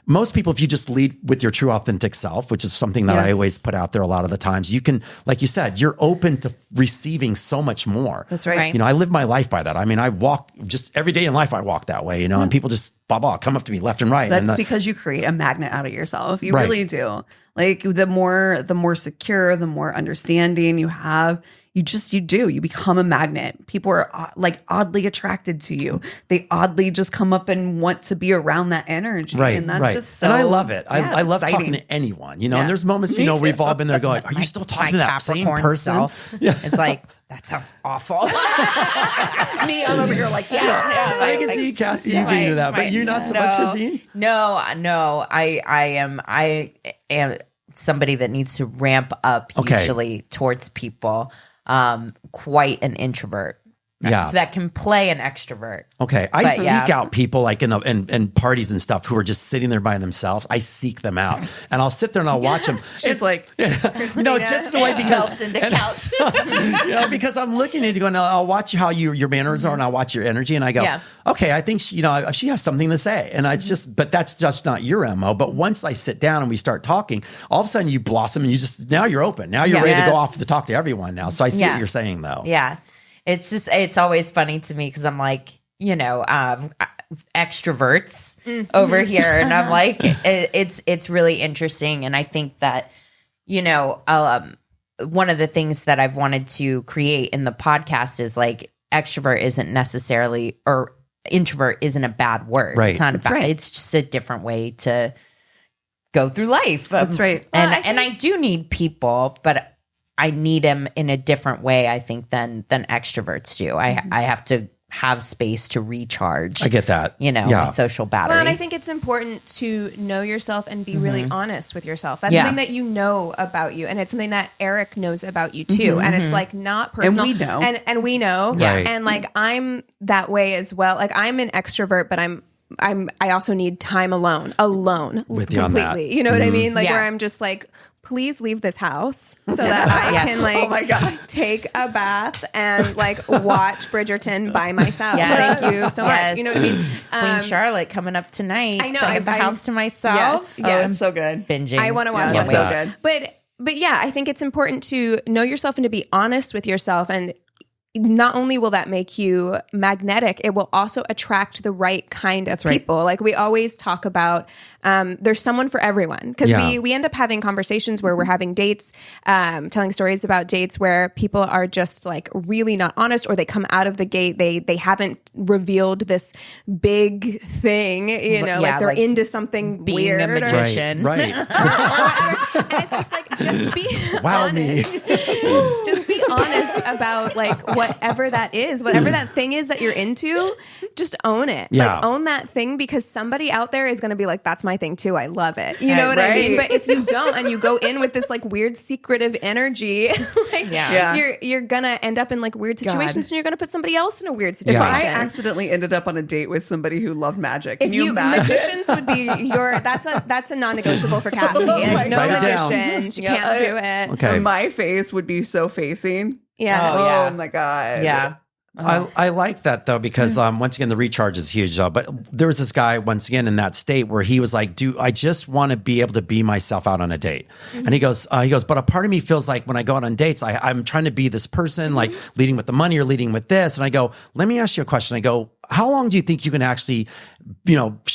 most people, if you just lead with your true authentic self, which is something that I always put out there a lot of the times, you can, like you said, you're open to receiving so much more. That's right. Right. I live my life by that. I mean, I walk just every day in life, I walk that way, and people just come up to me left and right. That's because you create a magnet out of yourself. You Right. really do. Like the more secure, the more understanding you have, you become a magnet. People are like oddly attracted to you. They oddly just come up and want to be around that energy. Right, And that's right. just so, and I love it. yeah, I it's love exciting. talking to anyone, Yeah. and there's moments, Me we've too. all been there going, are you still talking to that same Capricorn person? self. It's like, that sounds awful. Me, I'm over here like, yeah. I can see Cassie, you can do that, but you're not so much, Christine. No, I am somebody that needs to ramp up Okay. usually towards people. Quite an introvert. that can play an extrovert. Okay, I But, seek out people like in parties and stuff who are just sitting there by themselves. I seek them out, and I'll sit there and I'll watch them. She's like, just in a way because Melts into couch. because I'm looking at you going, I'll watch how your manners are, and I'll watch your energy, and I go, okay, I think she has something to say, and it's just, but that's just not your MO. But once I sit down and we start talking, all of a sudden you blossom, and now you're open. Now you're ready to go off to talk to everyone now. So I see what you're saying though. Yeah. It's always funny to me because I'm like, extroverts over here. And I'm like, it's really interesting. And I think that, one of the things that I've wanted to create in the podcast is like extrovert isn't necessarily, or introvert isn't a bad word. Right. It's not bad. Right. It's just a different way to go through life. That's right. And I do need people, but I need them in a different way, I think, than extroverts do. I have to have space to recharge. I get that. My social battery. Well, and I think it's important to know yourself and be really honest with yourself. That's something that you know about you, and it's something that Eric knows about you too. And it's like not personal. And we know. And we know. Right. And like I'm that way as well. Like I'm an extrovert, but I also need time alone With you on that. completely. You know what I mean? Like Yeah. where I'm just like, please leave this house so that I can like take a bath and like watch Bridgerton by myself. Yes. Thank you so much. You know what I mean? Queen Charlotte coming up tonight. I know, So I have the I'm- house to myself. yes, so good. Binging. I want to watch Yeah, it. so good. But yeah, I think it's important to know yourself and to be honest with yourself. And not only will that make you magnetic, it will also attract the right kind of people. Like we always talk about, there's someone for everyone, because we end up having conversations where we're having dates, telling stories about dates where people are just like really not honest, or they come out of the gate, they haven't revealed this big thing, like they're into something being weird, a magician. Right. and it's just like, just be Wow, me. honest. Just be honest about like whatever that is, whatever that thing is that you're into, just own it. Yeah. Like own that thing, because somebody out there is going to be like, that's my thing too. I love it. You know what I mean? Right. But if you don't, and you go in with this like weird secretive energy, like you're going to end up in like weird situations, and you're going to put somebody else in a weird If situation. I accidentally ended up on a date with somebody who loved magic, can If you imagine? magicians would be that's a non-negotiable for Cassie. Like, no Write it down. magicians, you can't do it. Okay. My face would be so facing. Yeah. Oh, my God. Yeah. I like that though, because once again the recharge is huge. But there was this guy once again in that state where he was like, "Dude, I just want to be able to be myself out on a date." And he goes, "But a part of me feels like when I go out on dates, I'm trying to be this person, like leading with the money or leading with this." And I go, "Let me ask you a question." I go, "How long do you think you can actually,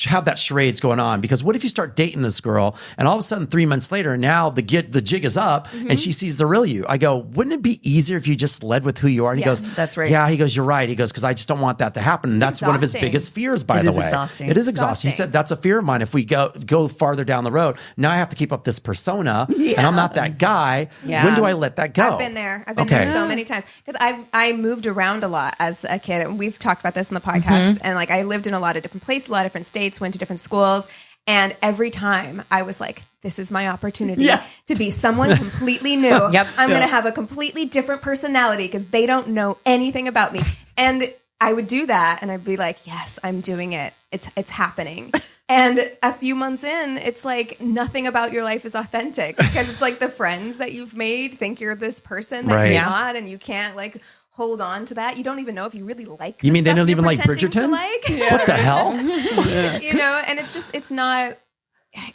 have that charades going on? Because what if you start dating this girl, and all of a sudden 3 months later, now the jig is up, and she sees the real you?" I go, "Wouldn't it be easier if you just led with who you are?" And he goes, That's right. "Yeah." He goes, "You're right." He goes, "Because I just don't want that to happen." And that's one of his exhausting. biggest fears, by It the is way. exhausting. It is exhausting. He Exhausting. said, "That's a fear of mine. If we go farther down the road, now I have to keep up this persona, and I'm not that guy. Yeah. When do I let that go?" I've been there. I've been there so many times, because I moved around a lot as a kid. And we've talked about this in the podcast. And like I lived in a lot of different places, a lot of different states, went to different schools. And every time I was like, this is my opportunity to be someone completely new. I'm going to have a completely different personality because they don't know anything about me. And I would do that, and I'd be like, yes, I'm doing it. It's happening. And a few months in, it's like nothing about your life is authentic, because it's like the friends that you've made think you're this person that Right. you're not, and you can't like hold on to that. You don't even know if you really like. You mean they stuff don't you're even like pretending to Bridgerton? like? What the hell? And it's not.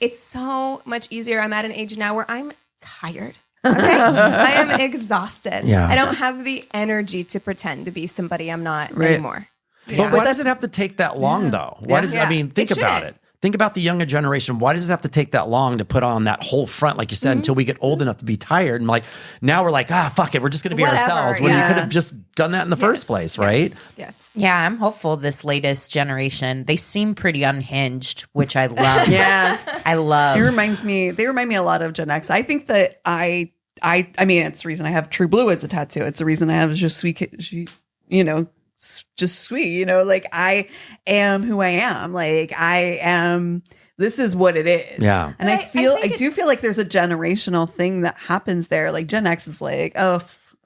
It's so much easier. I'm at an age now where I'm tired. Okay, I am exhausted. Yeah. I don't have the energy to pretend to be somebody I'm not anymore. But why does it have to take that long, though? Why does I mean, think It about shouldn't. it. Think about the younger generation. Why does it have to take that long to put on that whole front, like you said, until we get old enough to be tired? And like now we're like, fuck it, we're just going to be Whatever, ourselves. When you yeah. could have just done that in the first place, right? Yes. Yeah, I'm hopeful this latest generation. They seem pretty unhinged, which I love. Yeah. I love. They remind me a lot of Gen X. I think that I mean, it's the reason I have True Blue as a tattoo. It's the reason I have just sweet, just sweet, like I am who I am. Like I am, this is what it is. Yeah. And But I do feel like there's a generational thing that happens there. Like Gen X is like, oh,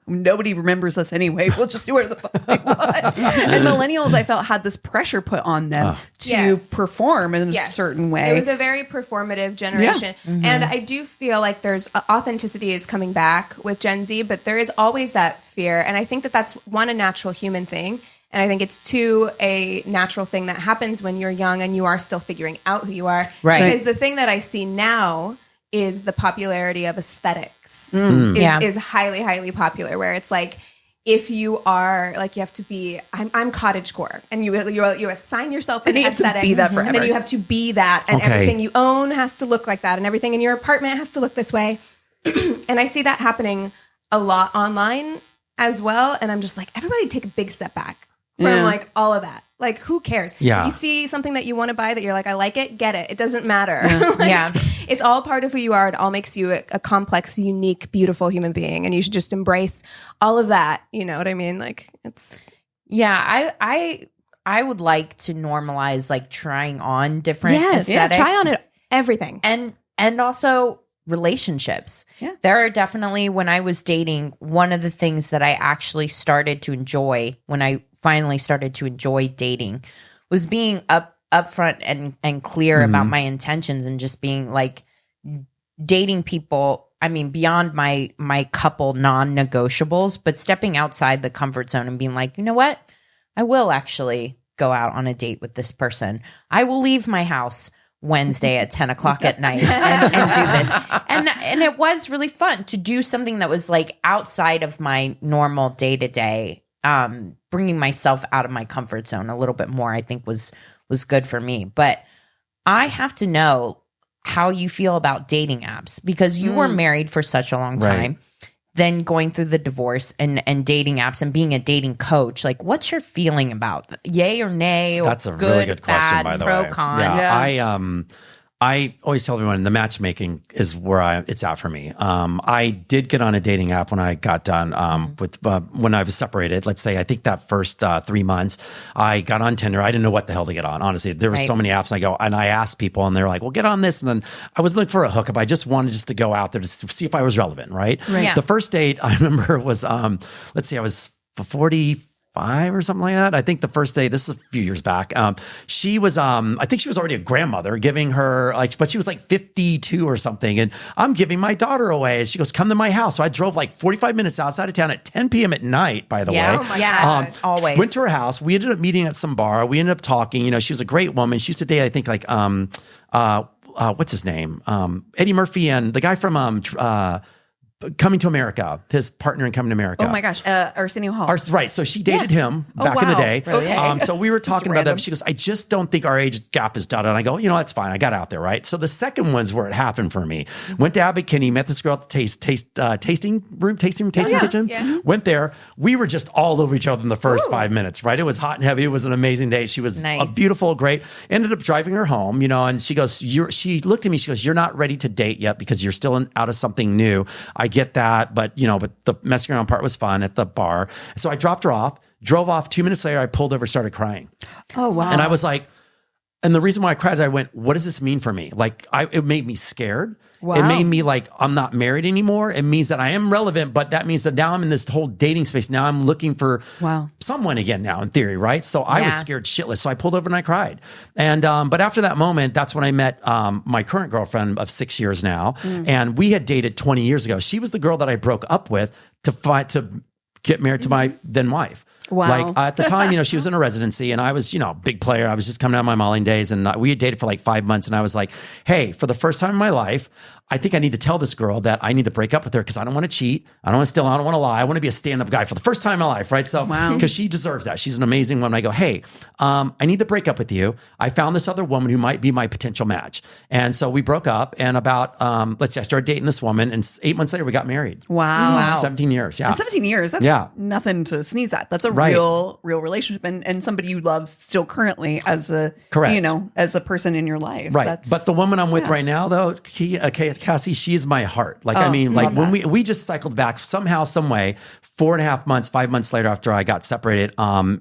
nobody remembers us anyway. We'll just do whatever the fuck we want. And millennials, I felt, had this pressure put on them to perform in a certain way. It was a very performative generation. Yeah. Mm-hmm. And I do feel like there's authenticity is coming back with Gen Z, but there is always that fear. And I think that that's one, a natural human thing. And I think it's two, a natural thing that happens when you're young and you are still figuring out who you are. Right. Because the thing that I see now is the popularity of aesthetics is highly, highly popular, where it's like, if you are like, you have to be, I'm cottagecore, and you assign yourself an aesthetic, be that forever. and then you have to be that, and everything you own has to look like that, and everything in your apartment has to look this way. And I see that happening a lot online as well. And I'm just like, everybody take a big step back from like all of that. Like, who cares? Yeah. You see something that you want to buy that you're like, I like it, get it. It doesn't matter. Like, it's all part of who you are. It all makes you a complex, unique, beautiful human being. And you should just embrace all of that. You know what I mean? Like, it's... Yeah, I would like to normalize like trying on different aesthetics. Yeah, try on it, everything. And also relationships. Yeah. There are definitely, when I was dating, one of the things that I actually started to enjoy when I finally started to enjoy dating was being upfront and clear about my intentions, and just being like dating people. I mean, beyond my couple non-negotiables, but stepping outside the comfort zone and being like, you know what? I will actually go out on a date with this person. I will leave my house Wednesday at 10 o'clock at night and do this. And it was really fun to do something that was like outside of my normal day-to-day. Bringing myself out of my comfort zone a little bit more, I think was good for me. But I have to know how you feel about dating apps, because you were married for such a long time, then going through the divorce and dating apps and being a dating coach. Like, what's your feeling about yay or nay? Or that's a really good question, bad, by the pro, way. con? Yeah. I always tell everyone the matchmaking is where it's at for me. I did get on a dating app when I got done with when I was separated. Let's say I think that first 3 months, I got on Tinder. I didn't know what the hell to get on. Honestly, there were so many apps. And I asked people, and they're like, "Well, get on this." And then I was looking for a hookup. I just wanted to go out there to see if I was relevant. Right. Yeah. The first date I remember was let's see, I was 45 or something like that. I think the first day, this is a few years back, she was, I think she was already a grandmother, giving her but she was like 52 or something. And I'm giving my daughter away. And she goes, come to my house. So I drove like 45 minutes outside of town at 10 p.m. at night, by the way. Oh my God. Always. Went to her house. We ended up meeting at some bar. We ended up talking. You know, she was a great woman. She used to date, I think, like, what's his name? Eddie Murphy and the guy from, Coming to America, his partner in Coming to America. Oh my gosh, Arsenio Hall. Right. So she dated him back in the day. So we were talking about that. She goes, I just don't think our age gap is done. And I go, you know, that's fine. I got out there, right? So the second one's where it happened for me. Went to Abbott Kinney, met this girl at the tasting kitchen. Yeah. Went there. We were just all over each other in the first 5 minutes, right? It was hot and heavy. It was an amazing day. She was beautiful, great. Ended up driving her home, you know, and she goes, she looked at me, she goes, you're not ready to date yet because you're still out of something new. I get that, but the messing around part was fun at the bar. So I dropped her off, drove off. 2 minutes later, I pulled over, started crying. Oh, wow. And I was like, and the reason why I cried is I went, what does this mean for me? Like, it made me scared. Wow. It made me like, I'm not married anymore. It means that I am relevant, but that means that now I'm in this whole dating space. Now I'm looking for someone again now, in theory, right? So I was scared shitless. So I pulled over and I cried. And, but after that moment, that's when I met my current girlfriend of 6 years now. And we had dated 20 years ago. She was the girl that I broke up with to get married to my then wife. Wow. Like at the time, she was in a residency and I was, big player. I was just coming out of my modeling days and we had dated for like 5 months. And I was like, hey, for the first time in my life, I think I need to tell this girl that I need to break up with her because I don't want to cheat. I don't want to steal. I don't want to lie. I want to be a stand-up guy for the first time in my life, right? So, because she deserves that. She's an amazing woman. I go, hey, I need to break up with you. I found this other woman who might be my potential match. And so we broke up and about, I started dating this woman and 8 months later we got married. Wow. 17 years. Yeah. And 17 years. That's nothing to sneeze at. That's a real relationship and somebody you love still currently as a, as a person in your life. But the woman I'm with right now though, Cassi Cassie, she is my heart. Like, I mean, like when we just cycled back somehow, some way, 4.5 months, 5 months later after I got separated,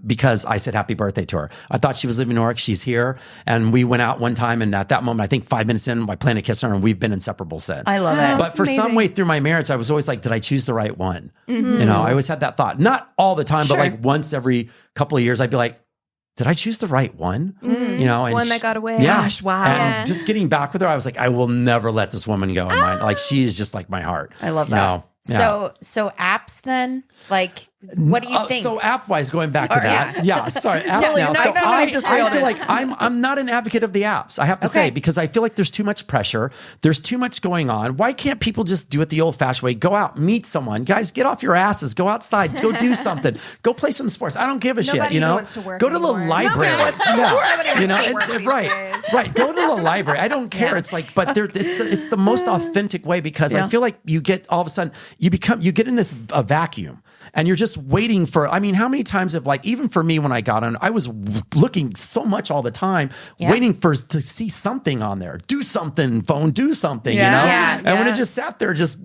because I said happy birthday to her. I thought she was living in New York. She's here. And we went out one time. And at that moment, I think 5 minutes in, I planned to kiss her and we've been inseparable since. I love it. But for some way through my marriage, I was always like, did I choose the right one? You know, I always had that thought. Not all the time, but like once every couple of years, I'd be like, did I choose the right one? You know, and one that got away. Yeah. Gosh, wow. And just getting back with her, I was like, I will never let this woman go in mine. Like, she is just like my heart. I love that. So apps then, like, what do you think? So app wise, going back to that, sorry, apps now. So I feel like I'm not an advocate of the apps. I have to say, because I feel like there's too much pressure. There's too much going on. Why can't people just do it the old fashioned way? Go out, meet someone, guys. Get off your asses. Go outside. Go do something. Go play some sports. I don't give a shit. You know, wants to work go to the anymore. library. Nobody You know, wants to work these right. Go to the library. I don't care. It's like, but it's the most authentic way, because I feel like you get all of a sudden you get in this vacuum. And you're just waiting for, I mean, how many times have, like, even for me when I got on, I was looking so much all the time, waiting to see something on there. Do something, phone, do something, you know? And when it just sat there, just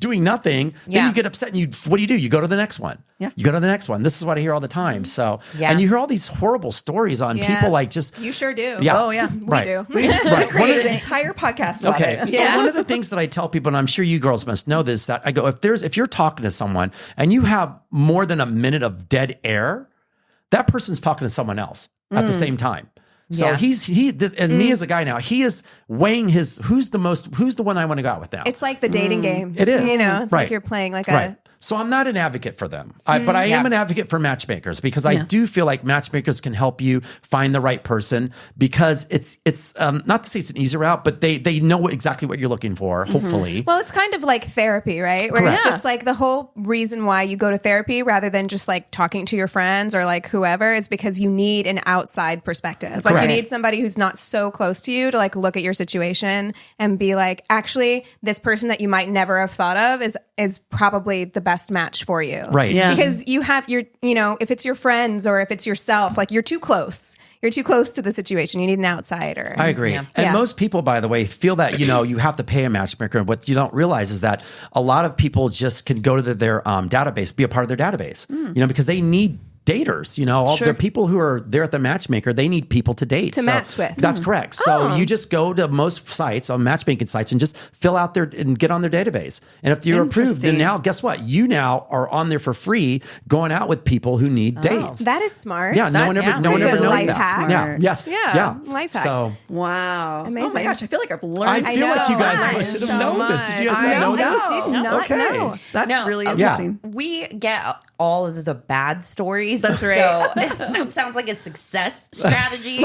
doing nothing, then you get upset and what do? You go to the next one. Yeah. You go to the next one. This is what I hear all the time. So, and you hear all these horrible stories on people like just. You sure do. Yeah. Oh, yeah. We do. We created an entire podcast about it. So one of the things that I tell people, and I'm sure you girls must know this, that I go, if you're talking to someone and you have more than a minute of dead air, that person's talking to someone else at the same time. So me as a guy now, he is weighing who's the one I want to go out with now. It's like the dating game. It is. You know, it's like you're playing like a. So I'm not an advocate for them, but I am an advocate for matchmakers, because I do feel like matchmakers can help you find the right person, because it's not to say it's an easy route, but they know exactly what you're looking for, hopefully. Well, it's kind of like therapy, right? Where it's just like the whole reason why you go to therapy rather than just like talking to your friends or like whoever is because you need an outside perspective. Like you need somebody who's not so close to you to like look at your situation and be like, actually, this person that you might never have thought of is probably the best match for you. Right. Yeah. Because you have if it's your friends or if it's yourself, like you're too close. You're too close to the situation. You need an outsider. I agree. And most people, by the way, feel that, you have to pay a matchmaker. What you don't realize is that a lot of people just can go to their database, be a part of their database, because they need daters, all the people who are there at the matchmaker, they need people to date. To match with. That's correct. So you just go to most sites, on matchmaking sites, and just fill out and get on their database. And if you're approved, then now, guess what? You now are on there for free, going out with people who need dates. That is smart. Yeah, no one ever knows life that. hack. Yeah, yes. Yeah, life hack. So, wow. Amazing. Oh my gosh, I feel like I've learned. I feel like you guys should have known this. Did you guys not know this? I did not know. That's really interesting. We get all of the bad stories. That's right. So it sounds like a success strategy.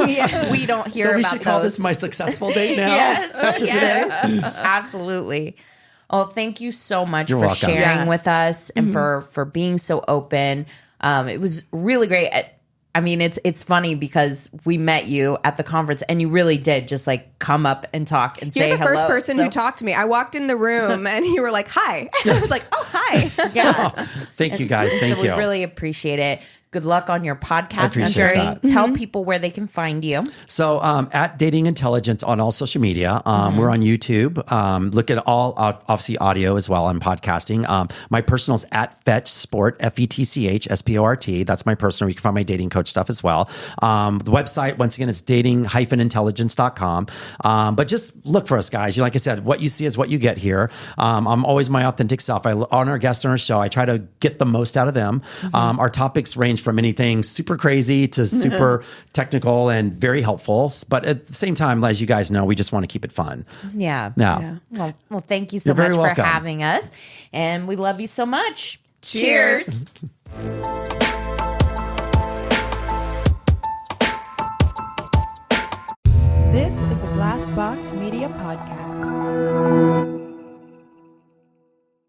We don't hear so we about should call those. this my successful date now after today. Absolutely. Oh, thank you so much You're for welcome. sharing with us and for being so open. It was really great. I mean, it's funny because we met you at the conference and you really did just like come up and talk and say hello. You're the first person who talked to me. I walked in the room and you were like, hi. I was like, oh, hi. Yeah. Thank you guys. Thank you. We really appreciate it. Good luck on your podcast. I appreciate that. Tell people where they can find you. So at Dating Intelligence on all social media. We're on YouTube. Look at all, obviously, audio as well and podcasting. My personal is at Fetch Sport, FETCH SPORT. That's my personal. You can find my dating coach stuff as well. The website, once again, is dating-intelligence.com. But just look for us, guys. Like I said, what you see is what you get here. I'm always my authentic self. I honor guests on our show. I try to get the most out of them. Our topics range from anything super crazy to super technical and very helpful. But at the same time, as you guys know, we just want to keep it fun. Yeah. Well, thank you so You're very much welcome. for having us. And we love you so much. Cheers. This is a Glass Box Media Podcast.